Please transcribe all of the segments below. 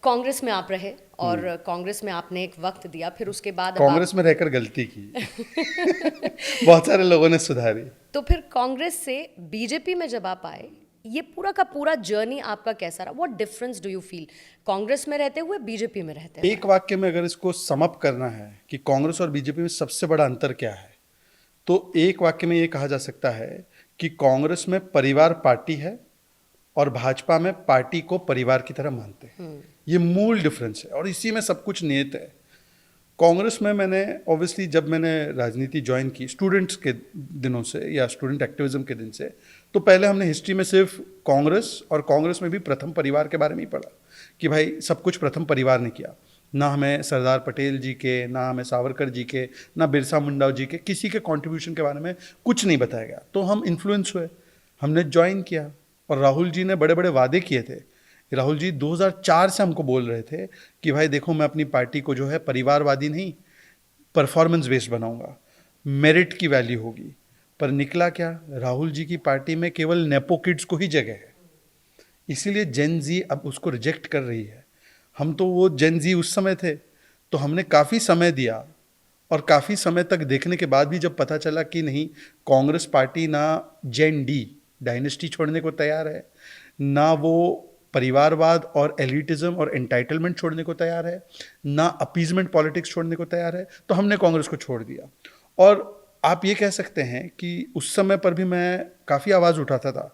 कांग्रेस में आप रहे और कांग्रेस में आपने एक वक्त दिया, फिर उसके बाद अब कांग्रेस में रहकर गलती की। बहुत सारे लोगों ने सुधारी। तो फिर कांग्रेस से बीजेपी में जब आप आए, ये पूरा का पूरा जर्नी आपका कैसा रहा? What difference do you feel Congress में रहते हुए, बीजेपी में रहते हुए? एक वाक्य में अगर इसको समअप करना है कि कांग्रेस और बीजेपी में सबसे बड़ा अंतर क्या है, तो एक वाक्य में ये कहा जा सकता है कि कांग्रेस में परिवार पार्टी है और भाजपा में पार्टी को परिवार की तरह मानते हैं। ये मूल डिफरेंस है और इसी में सब कुछ निहित है। कांग्रेस में मैंने ऑब्वियसली जब मैंने राजनीति ज्वाइन की स्टूडेंट्स के दिनों से या स्टूडेंट एक्टिविज्म के दिन से, तो पहले हमने हिस्ट्री में सिर्फ कांग्रेस और कांग्रेस में भी प्रथम परिवार के बारे में ही पढ़ा कि भाई सब कुछ प्रथम परिवार ने किया। ना हमें सरदार पटेल जी के, ना हमें सावरकर जी के, ना बिरसा मुंडा जी के किसी के कंट्रीब्यूशन के बारे में कुछ नहीं बताया गया। तो हम इन्फ्लुएंस हुए, हमने ज्वाइन किया और राहुल जी ने बड़े बड़े वादे किए थे। राहुल जी 2004 से हमको बोल रहे थे कि भाई देखो मैं अपनी पार्टी को जो है परिवारवादी नहीं, परफॉर्मेंस बेस्ड बनाऊंगा, मेरिट की वैल्यू होगी। पर निकला क्या? राहुल जी की पार्टी में केवल नेपो किड्स को ही जगह है, इसीलिए जेन जी अब उसको रिजेक्ट कर रही है। हम तो वो जेन जी उस समय थे, तो हमने काफ़ी समय दिया और काफ़ी समय तक देखने के बाद भी जब पता चला कि नहीं, कांग्रेस पार्टी ना जेन डी डायनेस्टी छोड़ने को तैयार है, ना वो परिवारवाद और एलिटिज्म और एंटाइटलमेंट छोड़ने को तैयार है, ना अपीजमेंट पॉलिटिक्स छोड़ने को तैयार है, तो हमने कांग्रेस को छोड़ दिया। और आप ये कह सकते हैं कि उस समय पर भी मैं काफ़ी आवाज़ उठाता था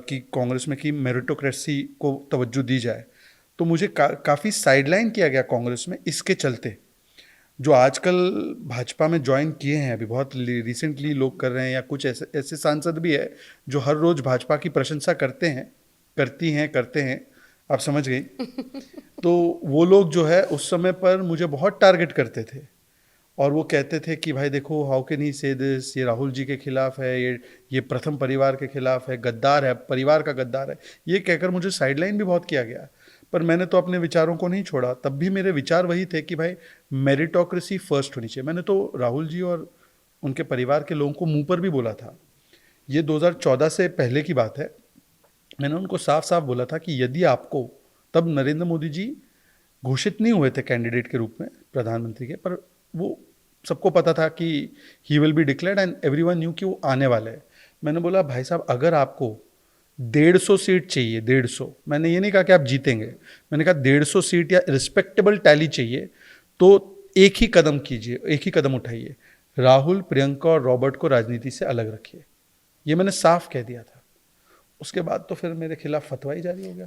कि कांग्रेस में कि मेरिटोक्रेसी को तवज्जो दी जाए। तो मुझे काफ़ी साइडलाइन किया गया कांग्रेस में इसके चलते। जो आजकल भाजपा में ज्वाइन किए हैं, अभी बहुत रिसेंटली लोग कर रहे हैं, या कुछ ऐसे ऐसे सांसद भी है जो हर रोज़ भाजपा की प्रशंसा करते हैं, आप समझ गई। तो वो लोग जो है उस समय पर मुझे बहुत टारगेट करते थे और वो कहते थे कि भाई देखो, हाउ कैन ही से दिस, ये राहुल जी के खिलाफ है, ये प्रथम परिवार के खिलाफ है, गद्दार है, परिवार का गद्दार है। ये कहकर मुझे साइडलाइन भी बहुत किया गया। पर मैंने तो अपने विचारों को नहीं छोड़ा। तब भी मेरे विचार वही थे कि भाई मेरिटोक्रेसी फर्स्ट होनी चाहिए। मैंने तो राहुल जी और उनके परिवार के लोगों को मुंह पर भी बोला था। ये 2014 से पहले की बात है। मैंने उनको साफ साफ बोला था कि यदि आपको, तब नरेंद्र मोदी जी घोषित नहीं हुए थे कैंडिडेट के रूप में प्रधानमंत्री के, पर वो सबको पता था कि he will be declared and everyone new कि वो आने वाले हैं। मैंने बोला भाई साहब, अगर आपको 150 सीट चाहिए, 150, मैंने ये नहीं कहा कि आप जीतेंगे, मैंने कहा 150 सीट या रिस्पेक्टेबल टैली चाहिए, तो एक ही कदम कीजिए, एक ही कदम उठाइए, राहुल, प्रियंका और रॉबर्ट को राजनीति से अलग रखिए। ये मैंने साफ कह दिया था। उसके बाद तो फिर मेरे खिलाफ फतवा ही जारी हो गया।